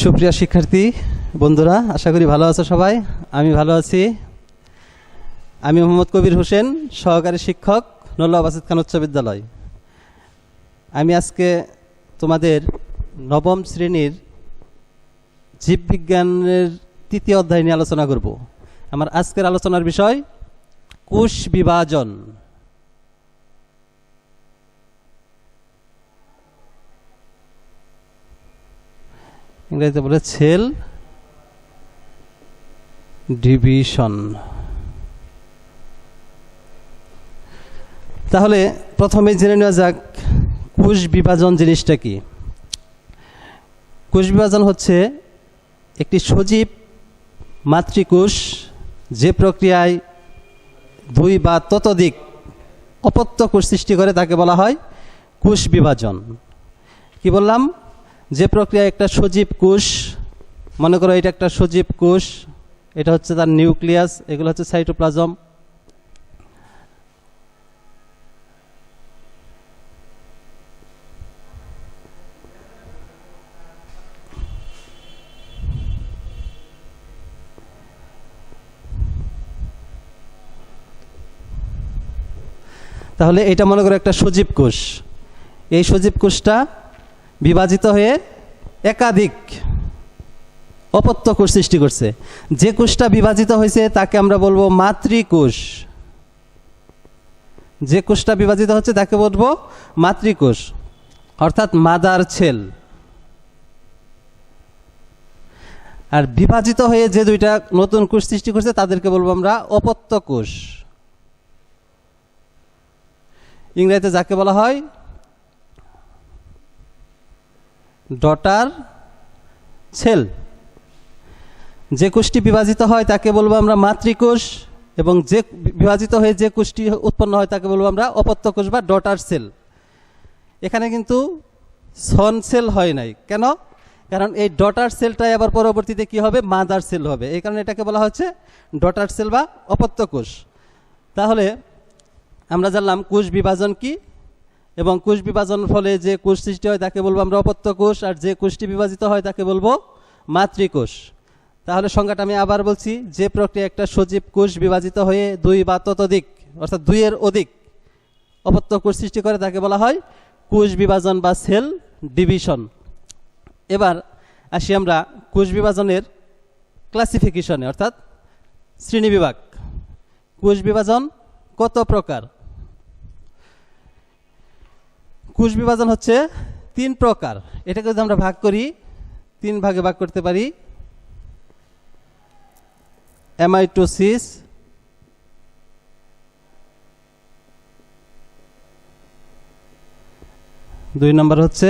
সুপ্রিয় শিক্ষার্থী বন্ধুরা, আশা করি ভালো আছো সবাই। আমি ভালো আছি। আমি মোহাম্মদ কবির হোসেন, সহকারী শিক্ষক, নওয়াব বাসিত খান উচ্চ বিদ্যালয়। আমি আজকে তোমাদের নবম শ্রেণীর জীববিজ্ঞানের তৃতীয় অধ্যায় নিয়ে আলোচনা করব। আমার আজকের আলোচনার বিষয় কোষ বিভাজন। ইংরেজিতে বলে সেল ডিভিশন। তাহলে প্রথমে জেনে নেওয়া যাক কোষ বিভাজন জিনিসটা কি। কোষ বিভাজন হচ্ছে একটি সজীব মাতৃকোষ যে প্রক্রিয়ায় দুই বা ততোধিক অপত্য কোষ সৃষ্টি করে তাকে বলা হয় কোষ বিভাজন। কি বললাম? যে প্রক্রিয়ায় একটা সজীব কোষ, মনে করো এটা একটা সজীব কোষ, এটা হচ্ছে তার নিউক্লিয়াস, এগুলো হচ্ছে সাইটোপ্লাজম। তাহলে এটা মনে করো একটা সজীব কোষ। এই সজীব কোষটা বিভাজিত হয়ে একাধিক অপত্য কোষ সৃষ্টি করছে। যে কোষটা বিভাজিত হয়েছে তাকে আমরা বলবো মাতৃকোষ। যে কোষটা বিভাজিত হচ্ছে তাকে বলবো মাতৃকোষ, অর্থাৎ মাদার সেল। আর বিভাজিত হয়ে যে দুইটা নতুন কোষ সৃষ্টি করছে তাদেরকে বলবো আমরা অপত্য কোষ। ইংরেজিতে যাকে বলা হয় ডটার সেল। যে কোষটি বিভাজিত হয় তাকে বলবো আমরা মাতৃকোষ, এবং যে বিভাজিত হয়ে যে কোষটি উৎপন্ন হয় তাকে বলবো আমরা অপত্য কোষ বা ডটার সেল। এখানে কিন্তু সন সেল হয় নাই। কেন? কারণ এই ডটার সেলটাই আবার পরবর্তীতে কি হবে? মাদার সেল হবে। এই কারণে এটাকে বলা হচ্ছে ডটার সেল বা অপত্য কোষ। তাহলে আমরা জানলাম কোষ বিভাজন কি, এবং কোষ বিভাজনের ফলে যে কোষ সৃষ্টি হয় তাকে বলবো আমরা অপত্য কোষ, আর যে কোষটি বিভাজিত হয় তাকে বলবো মাতৃকোষ। তাহলে সংজ্ঞাটা আমি আবার বলছি। যে প্রক্রিয়া একটা সজীব কোষ বিভাজিত হয়ে দুই বা ততোধিক, অর্থাৎ দুইয়ের অধিক অপত্য কোষ সৃষ্টি করে তাকে বলা হয় কোষ বিভাজন বা সেল ডিভিশন। এবার আসি আমরা কোষ বিভাজনের ক্লাসিফিকেশনে, অর্থাৎ শ্রেণীবিভাগ। কোষ বিভাজন কত প্রকার? কোষ বিভাজন হচ্ছে তিন প্রকার। এটাকে যদি আমরা ভাগ করি, তিন ভাগে ভাগ করতে পারি। অ্যামাইটোসিস, দুই নম্বর হচ্ছে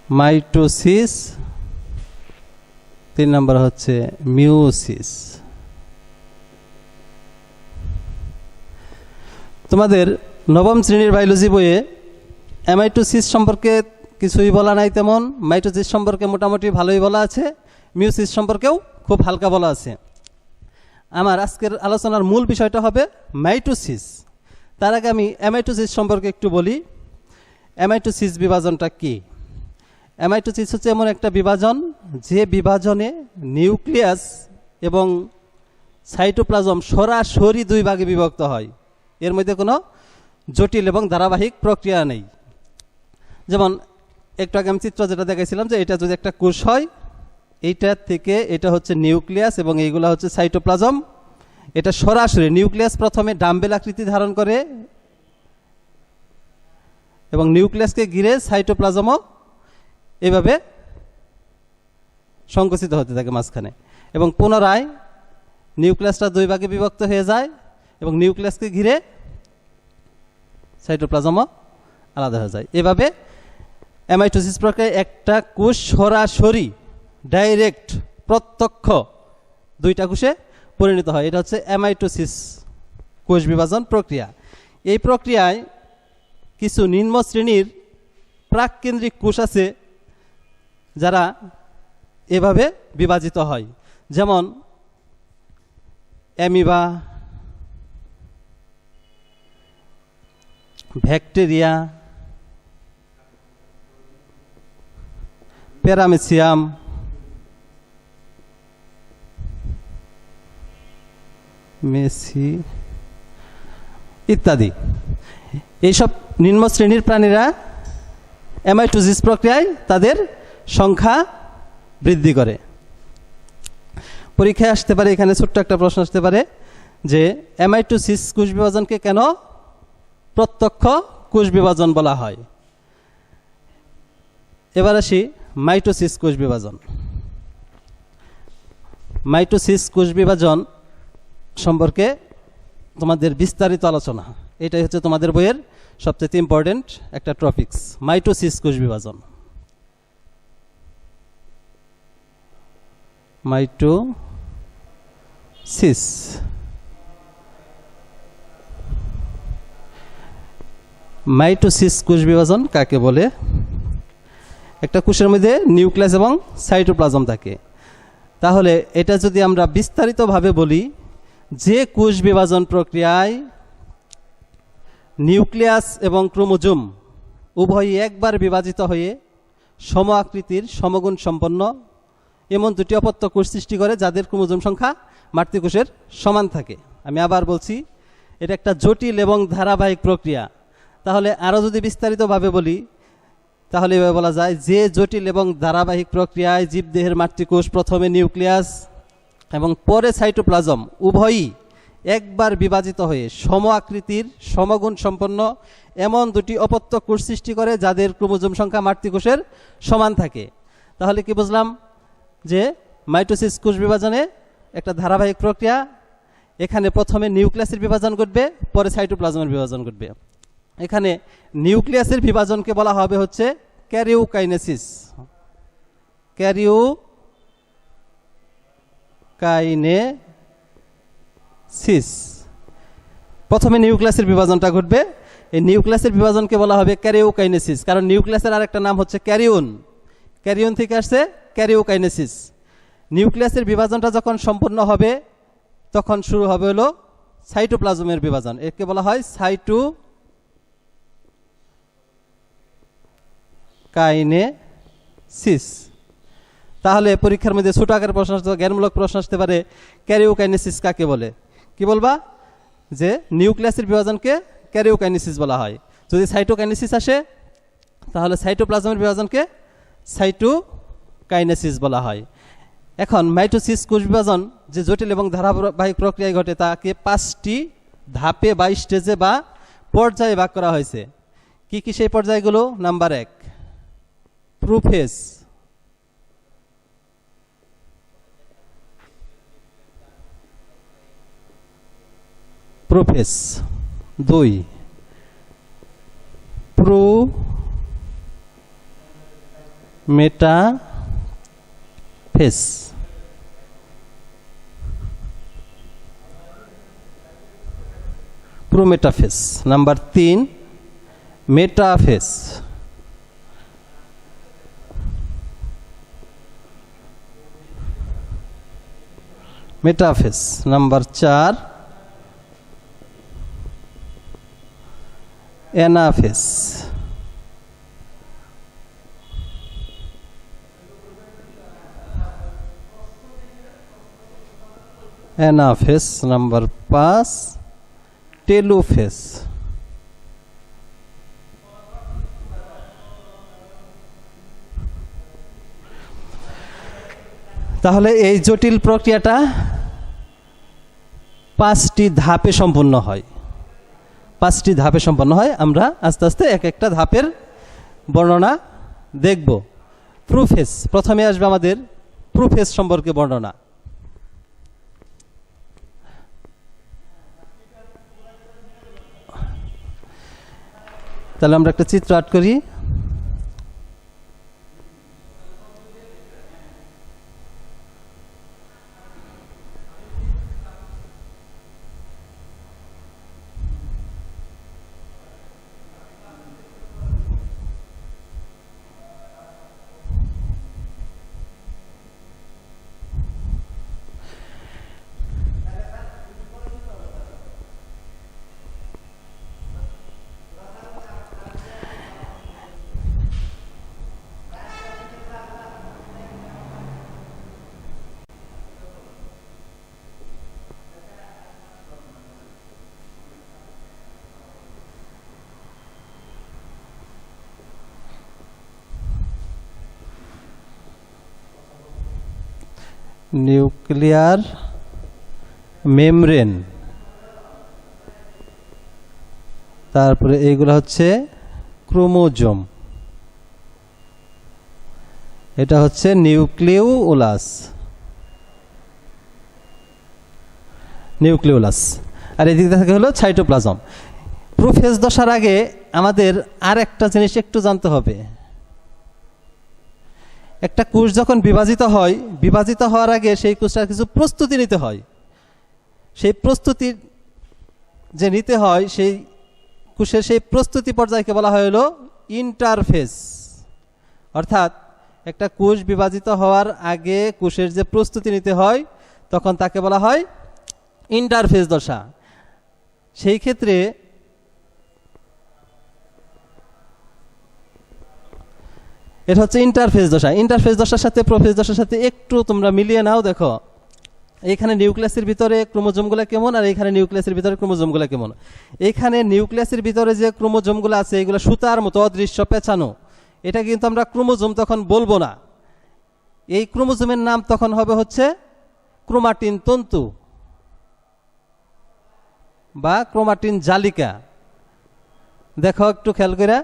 মাইটোসিস, তিন নম্বর হচ্ছে মিওসিস। তোমাদের নবম শ্রেণীর বায়োলজি বইয়ে অ্যামাইটোসিস সম্পর্কে কিছুই বলা নাই তেমন। মাইটোসিস সম্পর্কে মোটামুটি ভালোই বলা আছে, মিওসিস সম্পর্কেও খুব হালকা বলা আছে। আমার আজকের আলোচনার মূল বিষয়টা হবে মাইটোসিস। তার আগে আমি অ্যামাইটোসিস সম্পর্কে একটু বলি। অ্যামাইটোসিস বিভাজনটা কি? অ্যামাইটোসিস হচ্ছে এমন একটা বিভাজন যে বিভাজনে নিউক্লিয়াস এবং সাইটোপ্লাজম সরাসরি দুই ভাগে বিভক্ত হয়। এর মধ্যে কোনো জটিল এবং ধারাবাহিক প্রক্রিয়া নেই। যেমন একটু আগে আমি চিত্র যেটা দেখাইছিলাম, যে এটা যদি একটা কোষ হয়, এইটার থেকে এটা হচ্ছে নিউক্লিয়াস এবং এইগুলা হচ্ছে সাইটোপ্লাজম। এটা সরাসরি নিউক্লিয়াস প্রথমে ডাম্বেল আকৃতি ধারণ করে এবং নিউক্লিয়াসকে ঘিরে সাইটোপ্লাজমও এভাবে সংকুচিত হতে থাকে মাঝখানে, এবং পুনরায় নিউক্লিয়াসটা দুই ভাগে বিভক্ত হয়ে যায় এবং নিউক্লিয়াসকে ঘিরে সাইটোপ্লাজমও আলাদা হয়ে যায়। এভাবে অ্যামাইটোসিস প্রক্রিয়ায় একটা কোষ সরাসরি ডাইরেক্ট প্রত্যক্ষ দুইটা কোষে পরিণত হয়। এটা হচ্ছে অ্যামাইটোসিস কোষ বিভাজন প্রক্রিয়া। এই প্রক্রিয়ায় কিছু নিম্ন শ্রেণীর প্রাককেন্দ্রিক কোষ আছে যারা এভাবে বিভাজিত হয়, যেমন অ্যামিবা, ব্যাকটেরিয়া, প্যারামেসিয়াম, মেসি ইত্যাদি। এইসব নিম্ন শ্রেণীর প্রাণীরা অ্যামাইটোসিস প্রক্রিয়ায় তাদের সংখ্যা বৃদ্ধি করে। পরীক্ষায় আসতে পারে, এখানে ছোট্ট একটা প্রশ্ন আসতে পারে যে অ্যামাইটোসিস কোষ বিভাজনকে কেন প্রত্যক্ষ কোষ বিভাজন বলা হয়। এবার আসি মাইটোসিস কোষ বিভাজন। মাইটোসিস কোষ বিভাজন সম্পর্কে তোমাদের বিস্তারিত আলোচনা, এটাই হচ্ছে তোমাদের বইয়ের সবচেয়ে ইম্পর্টেন্ট একটা টপিকস, মাইটোসিস কোষ বিভাজন। মাইটোসিস মাইটোসিস কোষ বিভাজন কাকে বলে? একটা কোষের মধ্যে নিউক্লিয়াস এবং সাইটোপ্লাজম থাকে। তাহলে এটা যদি আমরা বিস্তারিতভাবে বলি, যে কোষ বিভাজন প্রক্রিয়ায় নিউক্লিয়াস এবং ক্রোমোজোম উভয়ই একবার বিভাজিত হয়ে সম আকৃতির সমগুণ সম্পন্ন এমন দুটি অপত্য কোষ সৃষ্টি করে যাদের ক্রোমোজোম সংখ্যা মাতৃকোষের সমান থাকে। আমি আবার বলছি, এটা একটা জটিল এবং ধারাবাহিক প্রক্রিয়া। তাহলে আরও যদি বিস্তারিতভাবে বলি, তাহলে এভাবে বলা যায়, যে জটিল এবং ধারাবাহিক প্রক্রিয়ায় জীবদেহের মাতৃকোষ প্রথমে নিউক্লিয়াস এবং পরে সাইটোপ্লাজম উভয়ই একবার বিভাজিত হয়ে সম আকৃতির সমগুণ সম্পন্ন এমন দুটি অপত্য কোষ সৃষ্টি করে যাদের ক্রোমোজোম সংখ্যা মাতৃকোষের সমান থাকে। তাহলে কি বুঝলাম? যে মাইটোসিস কোষ বিভাজনে একটা ধারাবাহিক প্রক্রিয়া, এখানে প্রথমে নিউক্লিয়াসের বিভাজন ঘটবে, পরে সাইটোপ্লাজমের বিভাজন ঘটবে। এখানে নিউক্লিয়াসের বিভাজনকে বলা হবে হচ্ছে ক্যারিওকাইনেসিস। ক্যারিওকাইনেসিস, প্রথমে নিউক্লিয়াসের বিভাজনটা ঘটবে। এই নিউক্লিয়াসের বিভাজনকে বলা হবে ক্যারিওকাইনেসিস, কারণ নিউক্লিয়াসের আরেকটা নাম হচ্ছে ক্যারিওন। ক্যারিওন থেকে আসছে ক্যারিওকাইনেসিস। নিউক্লিয়াসের বিভাজনটা যখন সম্পূর্ণ হবে তখন শুরু হবে হলো সাইটোপ্লাজমের বিভাজন, একে বলা হয় সাইটোকাইনেসিস। তাহলে পরীক্ষার মধ্যে ছোট আকারের প্রশ্ন আসতে, জ্ঞানমূলক প্রশ্ন আসতে পারে, ক্যারিওকাইনেসিস কাকে বলে? কি বলবা? যে নিউক্লিয়াসের বিভাজনকে ক্যারিওকাইনেসিস বলা হয়। যদি সাইটোকাইনেসিস আসে তাহলে সাইটোপ্লাজমের বিভাজনকে সাইটোকাইনেসিস বলা হয়। এখন মাইটোসিস কোষ বিভাজন যে জটিল এবং ধারাবাহিক প্রক্রিয়ায় ঘটে তাকে 5টি ধাপে বা স্টেজে বা পর্যায়ে ভাগ করা হয়েছে। কি কি সেই পর্যায়গুলো? Number 1, prophase. Prophase 2, metaphase. Prometaphase. Number 3, metaphase. Metaphase. Number 4, anaphase. Anaphase. Number 5, telophase. তাহলে এই জটিল প্রক্রিয়াটা 5টি ধাপে সম্পন্ন হয়। 5টি ধাপে সম্পন্ন হয়। আমরা আস্তে আস্তে এক একটা ধাপের বর্ণনা দেখব। প্রোফেজ, প্রথমে আসবে আমাদের প্রোফেজ সম্পর্কে বর্ণনা। তাহলে আমরা একটা চিত্র আর্ট করি। নিউক্লিয়ার মেমব্রেন, তারপরে এইগুলো হচ্ছে ক্রোমোজোম, এটা হচ্ছে নিউক্লিওলাস, আর এদিক থেকে হলো সাইটোপ্লাজম। প্রোফেজ দশার আগে আমাদের আর একটা জিনিস একটু জানতে হবে। একটা কোষ যখন বিভাজিত হয়, বিভাজিত হওয়ার আগে সেই কোষটার কিছু প্রস্তুতি নিতে হয়। সেই প্রস্তুতি যে নিতে হয়, সেই কোষের সেই প্রস্তুতি পর্যায়কে বলা হয় হলো ইন্টারফেজ। অর্থাৎ একটা কোষ বিভাজিত হওয়ার আগে কোষের যে প্রস্তুতি নিতে হয়, তখন তাকে বলা হয় ইন্টারফেজ দশা। সেই ক্ষেত্রে এটা হচ্ছে ইন্টারফেজ দশা। ইন্টারফেজ দশার সাথে প্রোফেজ দশার সাথে একটু তোমরা মিলিয়ে নাও। দেখো এইখানে নিউক্লিয়াসের ভিতরে ক্রোমোজোমগুলো কেমন, আর এইখানে নিউক্লিয়াসের ভিতরে ক্রোমোজোমগুলো কেমন। এইখানে নিউক্লিয়াসের ভিতরে যে ক্রোমোজোমগুলো আছে এগুলো সুতার মতো অদৃশ্য পেঁচানো, এটা কিন্তু আমরা ক্রোমোজোম তখন বলবো না। এই ক্রোমোজোমের নাম তখন হবে হচ্ছে ক্রোমাটিন তন্তু বা ক্রোমাটিন জালিকা। দেখো একটু খেয়াল করে,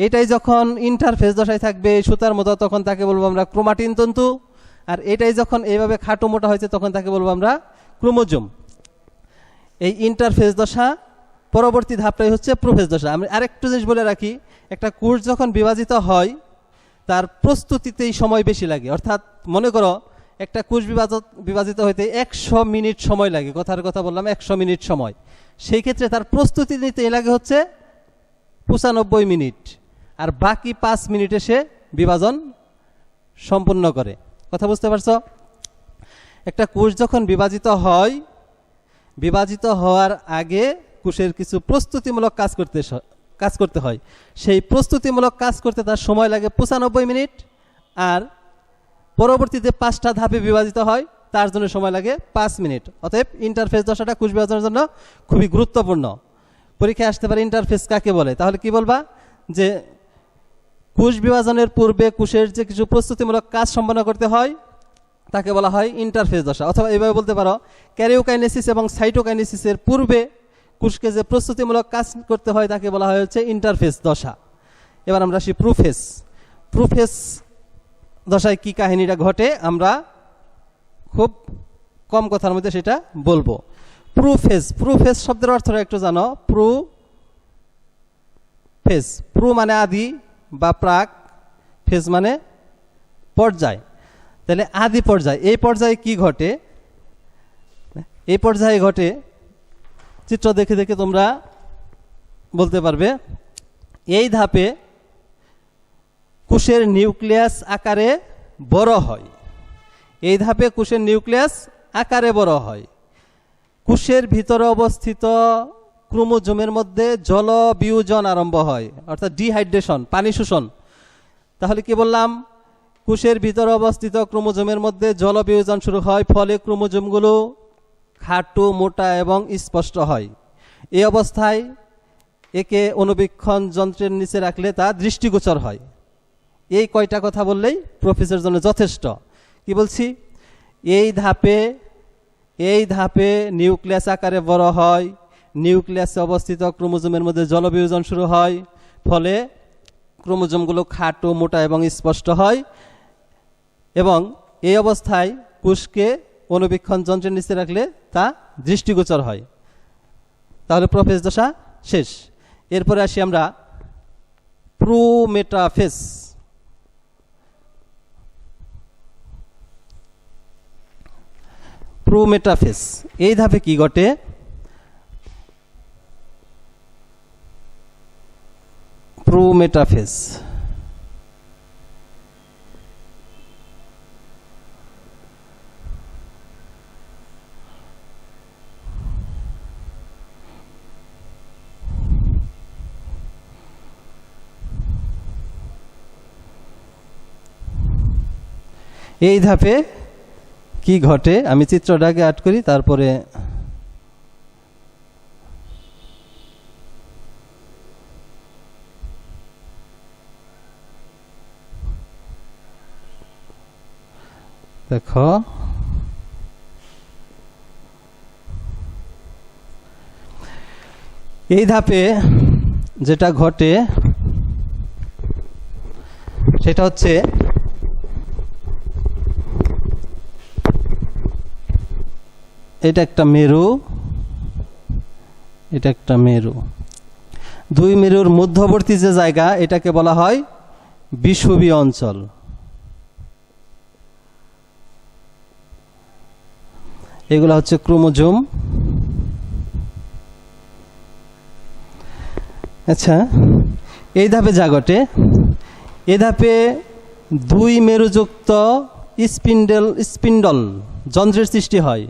এটাই যখন ইন্টারফেজ দশায় থাকবে সুতার মতো, তখন তাকে বলবো আমরা ক্রোমাটিন তন্তু। আর এটাই যখন এইভাবে খাটো মোটা হয়েছে, তখন তাকে বলবো আমরা ক্রোমোজোম। এই ইন্টারফেজ দশা পরবর্তী ধাপটাই হচ্ছে প্রোফেজ দশা। আমি আরেকটু জিনিস বলে রাখি, একটা কোষ যখন বিভাজিত হয় তার প্রস্তুতিতেই সময় বেশি লাগে। অর্থাৎ মনে করো একটা কোষ বিভাজিত হইতে 100 মিনিট সময় লাগে, কথার কথা বললাম 100 মিনিট সময়। সেই ক্ষেত্রে তার প্রস্তুতি নিতে লাগে হচ্ছে 95 মিনিট, আর বাকি 5 মিনিটে সে বিভাজন সম্পূর্ণ করে। কথা বুঝতে পারছো? একটা কোষ যখন বিভাজিত হয়, বিভাজিত হওয়ার আগে কোষের কিছু প্রস্তুতিমূলক কাজ করতে হয়। সেই প্রস্তুতিমূলক কাজ করতে তার সময় লাগে 95 মিনিট, আর পরবর্তীতে 5টা ধাপে বিভাজিত হয়, তার জন্য সময় লাগে 5 মিনিট। অতএব ইন্টারফেজ দশাটা কোষ বিভাজনের জন্য খুবই গুরুত্বপূর্ণ। পরীক্ষায় আসতে পারে ইন্টারফেজ কাকে বলে। তাহলে কি বলবা? যে কোষ বিভাজনের পূর্বে কোষের যে কিছু প্রস্তুতিমূলক কাজ সম্পন্ন করতে হয় তাকে বলা হয় ইন্টারফেজ দশা। অথবা এইভাবে বলতে পারো, ক্যারিওকাইনেসিস এবং সাইটোকাইনেসিসের পূর্বে কোষকে যে প্রস্তুতিমূলক কাজ করতে হয় তাকে বলা হয় হচ্ছে ইন্টারফেজ দশা। এবার আমরা আসি প্রোফেজ। প্রোফেজ দশায় কি কাহিনীটা ঘটে আমরা খুব কম কথার মধ্যে সেটা বলবো। প্রোফেজ, প্রোফেজ শব্দের অর্থটা একটু জানো। প্রোফেজ, প্রো মানে আদি বা প্রাক, ফেজ মানে পর্যায়। তাহলে আদি পর্যায়, এই পর্যায়ে কি ঘটে? এই পর্যায়ে ঘটে, চিত্র দেখে দেখে তোমরা বলতে পারবে। এই ধাপে কোষের নিউক্লিয়াস আকারে বড় হয়। এই ধাপে কোষের নিউক্লিয়াস আকারে বড় হয়। কোষের ভিতরে অবস্থিত ক্রোমোজোমের মধ্যে জল বিয়োজন আরম্ভ হয়, অর্থাৎ ডিহাইড্রেশন, পানি শোষণ। তাহলে কি বললাম? কোষের ভিতরে অবস্থিত ক্রোমোজোমের মধ্যে জল বিয়োজন শুরু হয়, ফলে ক্রোমোজোমগুলো খাটো মোটা এবং স্পষ্ট হয়। এই অবস্থায় একে অনুবীক্ষণ যন্ত্রের নিচে রাখলে তা দৃষ্টিগোচর হয়। এই কয়টা কথা বললেই প্রোফেজের জন্য যথেষ্ট। কি বলছি? এই ধাপে নিউক্লিয়াস আকারে বড় হয়, নিউক্লিয়াসে অবস্থিত ক্রোমোজোমের মধ্যে জলবিয়োজন শুরু হয়, ফলে ক্রোমোজোমগুলো খাটো মোটা এবং স্পষ্ট হয়, এবং এই অবস্থায় কোষকে অনুবীক্ষণ যন্ত্রের নিচে রাখলে তা দৃষ্টিগোচর হয়। তাহলে প্রোফেজ দশা শেষ। এরপরে আসি আমরা প্রোমেটাফেজ। প্রোমেটাফেজ, এই ধাপে কি ঘটে? প্রোমেটাফেজ, এই ধাপে কি ঘটে? আমি চিত্রটাকে আট করি, তারপরে দেখো এই ধাপে যেটা ঘটে সেটা হচ্ছে এটা একটা মেরু, এটা একটা মেরু, দুই মেরুর মধ্যবর্তী যে জায়গা এটাকে বলা হয় বিষুবীয় অঞ্চল। এগুলো হচ্ছে ক্রোমোজোম। আচ্ছা, এই ধাপে যা ঘটে, এই ধাপে দুই মেরুযুক্ত স্পিন্ডল যন্ত্রের সৃষ্টি হয়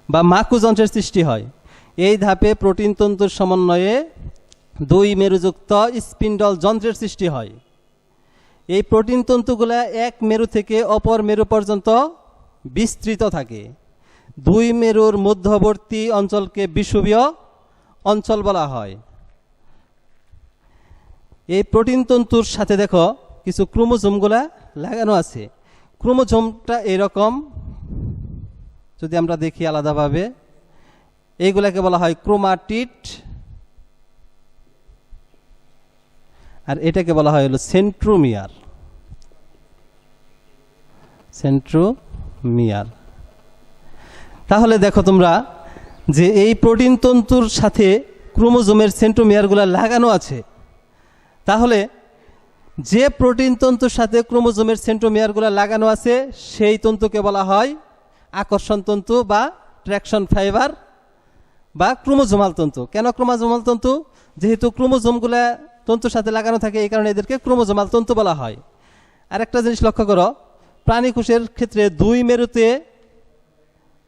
বা মাকু যন্ত্রের সৃষ্টি হয়। এই ধাপে প্রোটিন তন্তুর সমন্বয়ে দুই মেরুযুক্ত স্পিন্ডল যন্ত্রের সৃষ্টি হয়। এই প্রোটিন তন্তুগুলা এক মেরু থেকে অপর মেরু পর্যন্ত বিস্তৃত থাকে। দুই মেরুর মধ্যবর্তী অঞ্চলকে বিষুবীয় অঞ্চল বলা হয়। এই প্রোটিন তন্তুর সাথে দেখো কিছু ক্রোমোজোমগুলা লাগানো আছে। ক্রোমোজোমটা এরকম, যদি আমরা দেখি আলাদাভাবে, এইগুলাকে বলা হয় ক্রোমাটিড, আর এটাকে বলা হয় হলো সেন্ট্রোমিয়ার। সেন্ট্রোমিয়ার। তাহলে দেখো তোমরা যে এই প্রোটিন তন্তুর সাথে ক্রোমোজোমের সেন্ট্রোমিয়ারগুলো লাগানো আছে। তাহলে যে প্রোটিন তন্তুর সাথে ক্রোমোজোমের সেন্ট্রোমিয়ারগুলো লাগানো আছে সেই তন্তুকে বলা হয় আকর্ষণ তন্তু বা ট্র্যাকশন ফাইবার বা ক্রোমোজোমাল তন্তু। কেন ক্রোমোজোমাল তন্তু? যেহেতু ক্রোমোজোমগুলা তন্তুর সাথে লাগানো থাকে, এই কারণে এদেরকে ক্রোমোজোমাল তন্তু বলা হয়। আর একটা জিনিস লক্ষ্য করো, প্রাণী কোষের ক্ষেত্রে দুই মেরুতে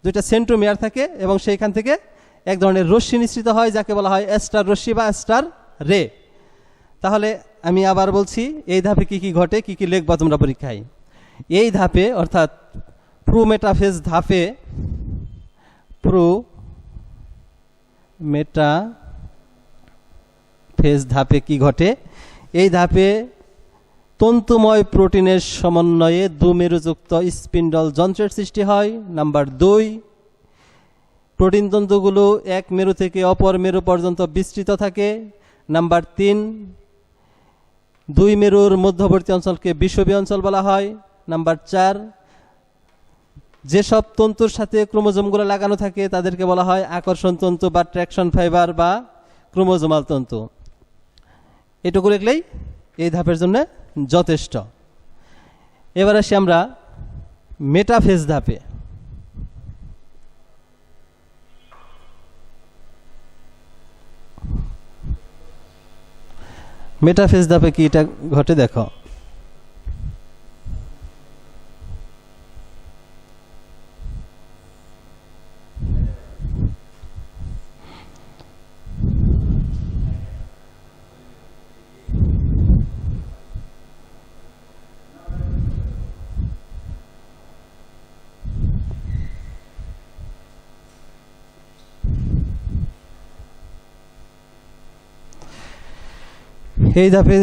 দুইটা সেন্ট্রোমিয়ার থাকে এবং সেইখান থেকে এক ধরনের রশ্মি নিঃসৃত হয় যাকে বলা হয় অ্যাস্টার রশ্মি বা অ্যাস্টার রে। তাহলে আমি আবার বলছি, এই ধাপে কি কি ঘটে, কি কি লিখবা তোমরা পরীক্ষায়। এই ধাপে অর্থাৎ প্রোমেটাফেজ ধাপে, প্রোমেটাফেজ ধাপে কি ঘটে? এই ধাপে তন্তুময় প্রোটিনের সমন্বয়ে দুমেরুযুক্ত স্পিন্ডল যন্ত্রের সৃষ্টি হয়। নাম্বার 2, প্রোটিন তন্তুগুলো এক মেরু থেকে অপর মেরু পর্যন্ত বিস্তৃত থাকে। নাম্বার 3, দুই মেরুর মধ্যবর্তী অঞ্চলকে বিষুবীয় অঞ্চল বলা হয়। নাম্বার 4, যেসব তন্তুর সাথে ক্রোমোজোমগুলো লাগানো থাকে তাদেরকে বলা হয় আকর্ষণ তন্তু বা ট্র্যাকশন ফাইবার বা ক্রোমোজোমাল তন্তু। এটুকু লিখলেই এই ধাপের জন্য যথেষ্ট। এবার আসি আমরা মেটাফেজ ধাপে। মেটাফেজ ধাপে কি এটা ঘটে দেখো। এই ধাপে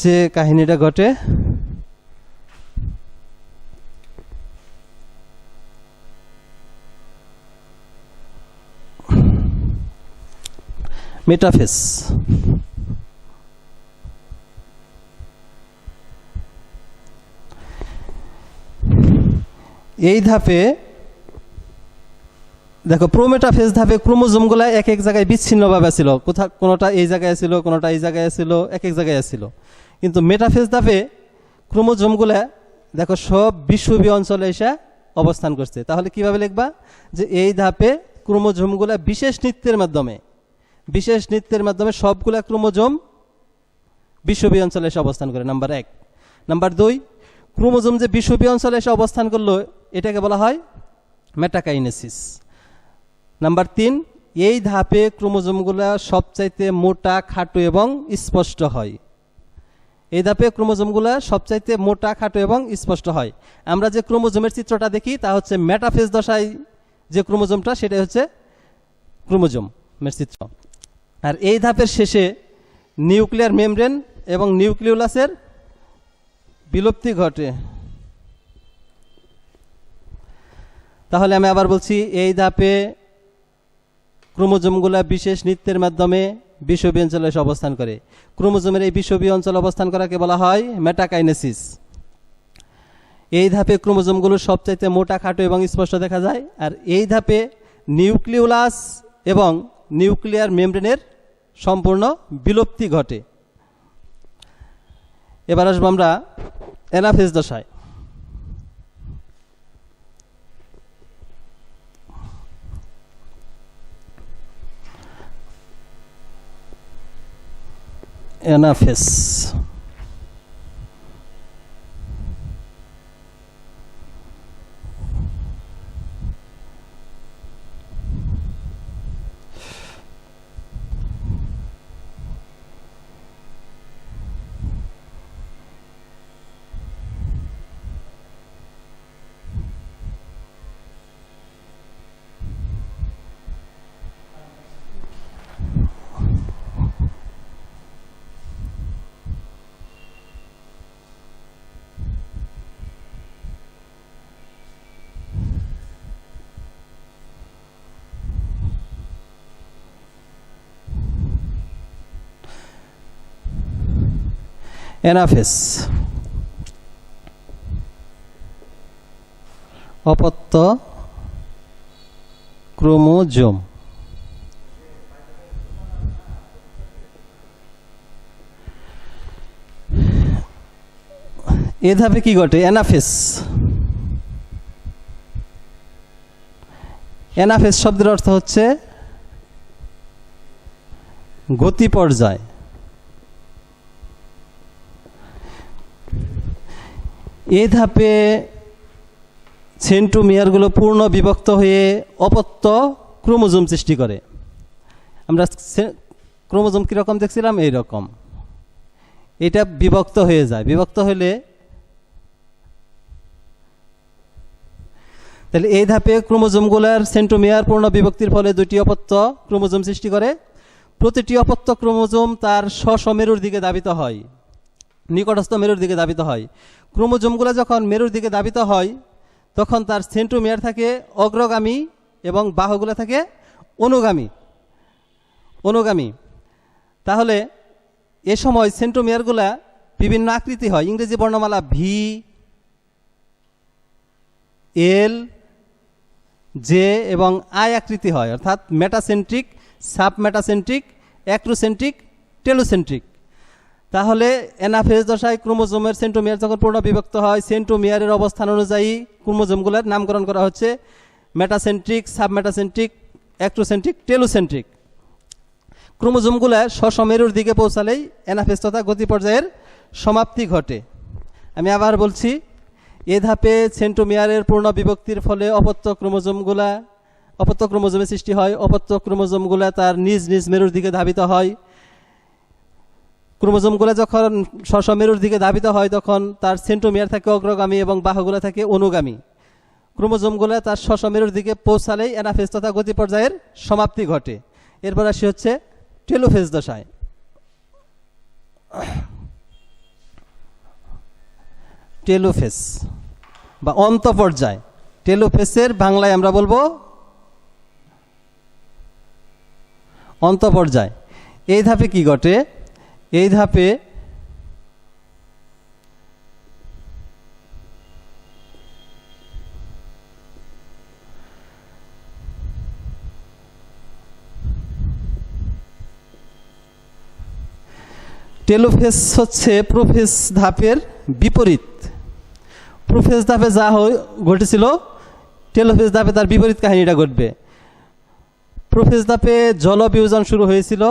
যে কাহিনীটা ঘটে, মেটাফেজ। এই ধাপে দেখো, প্রোমেটাফেজ ধাপে ক্রোমোজোমগুলা এক এক জায়গায় বিচ্ছিন্নভাবে ছিল, কোনোটা এই জায়গায় ছিল, কোনোটা এই জায়গায় ছিল, এক এক জায়গায় ছিল। কিন্তু মেটাফেজ ধাপে ক্রোমোজোমগুলা দেখো সব বিষুবীয় অঞ্চলে এসে অবস্থান করছে। তাহলে কিভাবে লিখবা যে এই ধাপে ক্রোমোজোমগুলা বিশেষ নৃত্যের মাধ্যমে সবগুলা ক্রোমোজোম বিষুবীয় অঞ্চলে এসে অবস্থান করে। নাম্বার 1। নাম্বার 2, ক্রোমোজোম যে বিষুবীয় অঞ্চলে এসে অবস্থান করলো এটাকে বলা হয় মেটাকাইনেসিস। নাম্বার 3, এই ধাপে ক্রোমোজোমগুলা সবচাইতে মোটা, খাটো এবং স্পষ্ট হয়। এই ধাপে ক্রোমোজোমগুলা সবচাইতে মোটা, খাটো এবং স্পষ্ট হয়। আমরা যে ক্রোমোজোমের চিত্রটা দেখি তা হচ্ছে মেটাফেজ দশায় যে ক্রোমোজোমটা, সেটাই হচ্ছে ক্রোমোজোমের চিত্র। আর এই ধাপের শেষে নিউক্লিয়ার মেমব্রেন এবং নিউক্লিওলাসের বিলুপ্তি ঘটে। তাহলে আমি আবার বলছি, এই ধাপে ক্রোমোজোমগুলা বিশেষ নৃত্যের মাধ্যমে বিষুবীয় অঞ্চলে এসে অবস্থান করে। ক্রোমোজোমের এই বিষুবীয় অঞ্চলে অবস্থান করাকে বলা হয় মেটাকাইনেসিস। এই ধাপে ক্রোমোজোমগুলো সবচাইতে মোটা, খাটো এবং স্পষ্ট দেখা যায়। আর এই ধাপে নিউক্লিওলাস এবং নিউক্লিয়ার মেমব্রেনের সম্পূর্ণ বিলুপ্তি ঘটে। এবার আসবো আমরা অ্যানাফেজ দশায়। অ্যানাফেজ অ্যানাফেজ অপত্য ক্রোমোজোম। এ ধাপে কি ঘটে? অ্যানাফেজ। অ্যানাফেজ শব্দের অর্থ হচ্ছে গতি পর্যায়। এই ধাপে সেন্ট্রোমিয়ারগুলো পূর্ণ বিভক্ত হয়ে অপত্য ক্রোমোজোম সৃষ্টি করে। আমরা ক্রোমোজোম কীরকম দেখছিলাম? এইরকম। এটা বিভক্ত হয়ে যায়। বিভক্ত হলে তাহলে এই ধাপে ক্রোমোজোমগুলোর সেন্ট্রোমিয়ার পূর্ণ বিভক্তির ফলে দুটি অপত্য ক্রোমোজোম সৃষ্টি করে। প্রতিটি অপত্য ক্রোমোজোম তার স্ব মেরুর দিকে ধাবিত হয়, নিকটস্থ মেরুর দিকে ধাবিত হয়। ক্রোমোজোমগুলো যখন মেরুর দিকে ধাবিত হয় তখন তার সেন্ট্রোমিয়ার থাকে অগ্রগামী এবং বাহুগুলো থাকে অনুগামী। তাহলে এ সময় সেন্ট্রোমিয়ারগুলা বিভিন্ন আকৃতি হয়। ইংরেজি বর্ণমালা ভি, এল, জে এবং আই আকৃতি হয়, অর্থাৎ মেটাসেন্ট্রিক, সাবমেটাসেন্ট্রিক, অ্যাক্রোসেন্ট্রিক, টেলোসেন্ট্রিক। তাহলে অ্যানাফেজ দশায় ক্রোমোজোমের সেন্ট্রোমিয়ার যখন পূর্ণ বিভক্ত হয়, সেন্ট্রোমিয়ারের অবস্থান অনুযায়ী ক্রোমোজোমগুলোর নামকরণ করা হচ্ছে মেটাসেন্ট্রিক, সাবমেটাসেন্ট্রিক, অ্যাক্রোসেন্ট্রিক, টেলোসেন্ট্রিক। ক্রোমোজোমগুলো মেরুর দিকে পৌঁছালেই অ্যানাফেজ তথা গতি পর্যায়ের সমাপ্তি ঘটে। আমি আবার বলছি, এ ধাপে সেন্ট্রোমিয়ারের পূর্ণ বিভক্তির ফলে অপত্য ক্রোমোজোমের সৃষ্টি হয়। অপত্য ক্রোমোজোমগুলো তার নিজ নিজ মেরুর দিকে ধাবিত হয়। ক্রোমোজোমগুলো যখন স্ব মেরুর দিকে ধাবিত হয় তখন তার সেন্ট্রোমিয়ার থাকে অগ্রগামী এবং বাহুগুলো থাকে অনুগামী। ক্রোমোজোমগুলো তার স্ব মেরুর দিকে পৌঁছালেই অ্যানাফেজ তথা গতি পর্যায়ের সমাপ্তি ঘটে। এরপর আসি হচ্ছে টেলোফেজ দশায়। টেলোফেজ বা অন্তঃপর্যায়। টেলোফেজের বাংলায় আমরা বলবো অন্তঃপর্যায়। এই ধাপে কি ঘটে? এই ধাপে টেলোফেজ হচ্ছে প্রোফেজ ধাপের বিপরীত। প্রোফেজ ধাপে যা ঘটেছিল, টেলোফেজ ধাপে তার বিপরীত কাহিনীটা ঘটবে। প্রোফেজ ধাপে জলবিয়োজন শুরু হয়েছিল,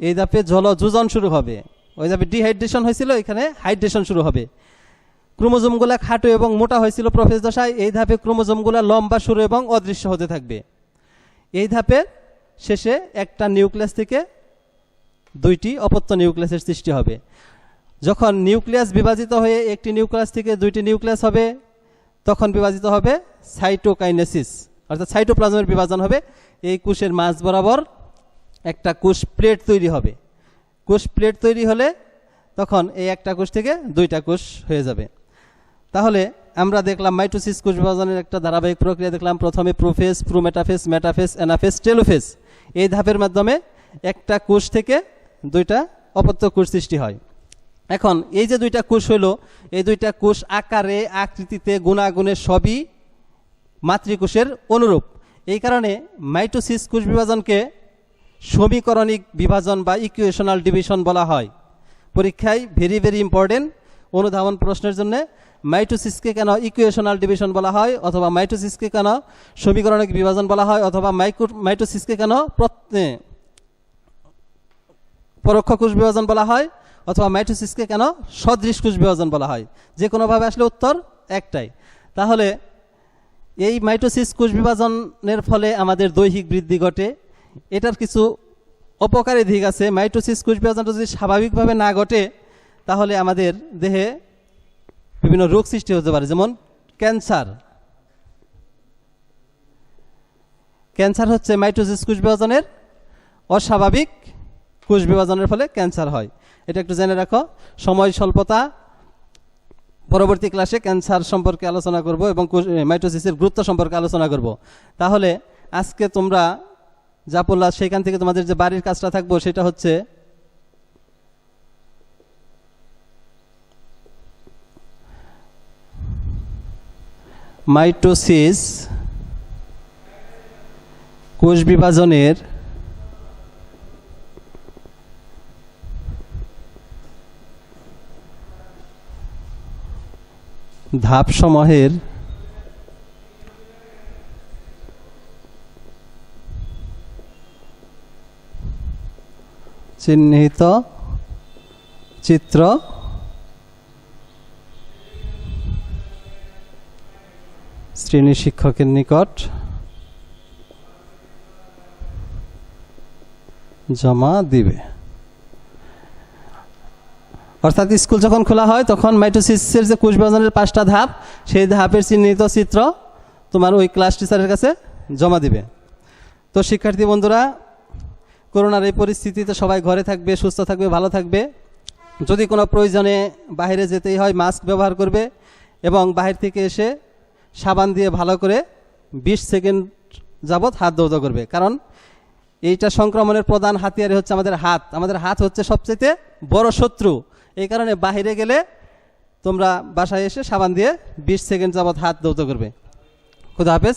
এই ধাপে জলযোজন শুরু হবে। ওই ধাপে ডিহাইড্রেশন হয়েছিল, এখানে হাইড্রেশন শুরু হবে। ক্রোমোজোমগুলা খাটো এবং মোটা হয়েছিল প্রোফেজ দশায়, এই ধাপে ক্রোমোজোমগুলা লম্বা, সরু এবং অদৃশ্য হতে থাকবে। এই ধাপের শেষে একটা নিউক্লিয়াস থেকে দুইটি অপত্য নিউক্লিয়াসের সৃষ্টি হবে। যখন নিউক্লিয়াস বিভাজিত হয়ে একটি নিউক্লিয়াস থেকে দুইটি নিউক্লিয়াস হবে তখন বিভাজিত হবে সাইটোকাইনেসিস, অর্থাৎ সাইটোপ্লাজমের বিভাজন হবে। এই কোষের মাঝ বরাবর একটা কোষ প্লেট তৈরি হবে। কোষ প্লেট তৈরি হলে তখন এই একটা কোষ থেকে দুইটা কোষ হয়ে যাবে। তাহলে আমরা দেখলাম মাইটোসিস কোষ বিভাজনের একটা ধারাবাহিক প্রক্রিয়া দেখলাম। প্রথমে prophase, prometaphase, metaphase, anaphase, telophase. এই ধাপের মাধ্যমে একটা কোষ থেকে দুইটা অপত্য কোষ সৃষ্টি হয়। এখন এই যে দুইটা কোষ হইল, এই দুইটা কোষ আকারে, আকৃতিতে, গুণাগুণে সবই মাতৃকোষের অনুরূপ। এই কারণে মাইটোসিস কোষ বিভাজনকে সমীকরণিক বিভাজন বা ইকুয়েশনাল ডিভিশন বলা হয়। পরীক্ষায় ভেরি ভেরি ইম্পর্টেন্ট অনুধাবন প্রশ্নের জন্য মাইটোসিসকে কেন ইকুয়েশনাল ডিভিশন বলা হয়, অথবা মাইটোসিসকে কেন সমীকরণিক বিভাজন বলা হয়, অথবা মাইটোসিসকে কেন পরোক্ষ কোষ বিভাজন বলা হয়, অথবা মাইটোসিসকে কেন সদৃশ কোষ বিভাজন বলা হয়, যে কোনোভাবে আসলে উত্তর একটাই। তাহলে এই মাইটোসিস কোষ বিভাজনের ফলে আমাদের দৈহিক বৃদ্ধি ঘটে। এটার কিছু অপকারী দিক আছে। মাইটোসিস কোষ বিভাজনটা যদি স্বাভাবিকভাবে না ঘটে তাহলে আমাদের দেহে বিভিন্ন রোগ সৃষ্টি হতে পারে, যেমন ক্যান্সার। ক্যান্সার হচ্ছে মাইটোসিস কোষ বিভাজনের অস্বাভাবিক কোষ বিভাজনের ফলে ক্যান্সার হয়। এটা একটু জেনে রাখো। সময় স্বল্পতা, পরবর্তী ক্লাসে ক্যান্সার সম্পর্কে আলোচনা করব এবং মাইটোসিসের গুরুত্ব সম্পর্কে আলোচনা করব। তাহলে আজকে তোমরা যা পড়লা সেখান থেকে তোমাদের যে বাড়ির কাজটা থাকবো সেটা হচ্ছে মাইটোসিস কোষ বিভাজনের ধাপসমূহের চিহ্নিত চিত্র শ্রেণী শিক্ষকের নিকট জমা দিবে। অর্থাৎ স্কুল যখন খোলা হয় তখন মাইটোসিসের যে কোষ বিভাজনের 5টা ধাপ, সেই ধাপের চিহ্নিত চিত্র তোমার ওই ক্লাস টিচারের কাছে জমা দিবে। তো শিক্ষার্থী বন্ধুরা, করোনার এই পরিস্থিতিতে সবাই ঘরে থাকবে, সুস্থ থাকবে, ভালো থাকবে। যদি কোনো প্রয়োজনে বাইরে যেতেই হয় মাস্ক ব্যবহার করবে এবং বাহির থেকে এসে সাবান দিয়ে ভালো করে 20 সেকেন্ড যাবৎ হাত ধৌত করবে। কারণ এইটা সংক্রমণের প্রধান হাতিয়ারই হচ্ছে আমাদের হাত। আমাদের হাত হচ্ছে সবচেয়ে বড় শত্রু। এই কারণে বাহিরে গেলে তোমরা বাসায় এসে সাবান দিয়ে 20 সেকেন্ড যাবৎ হাত ধৌত করবে। খুদা হাফেজ।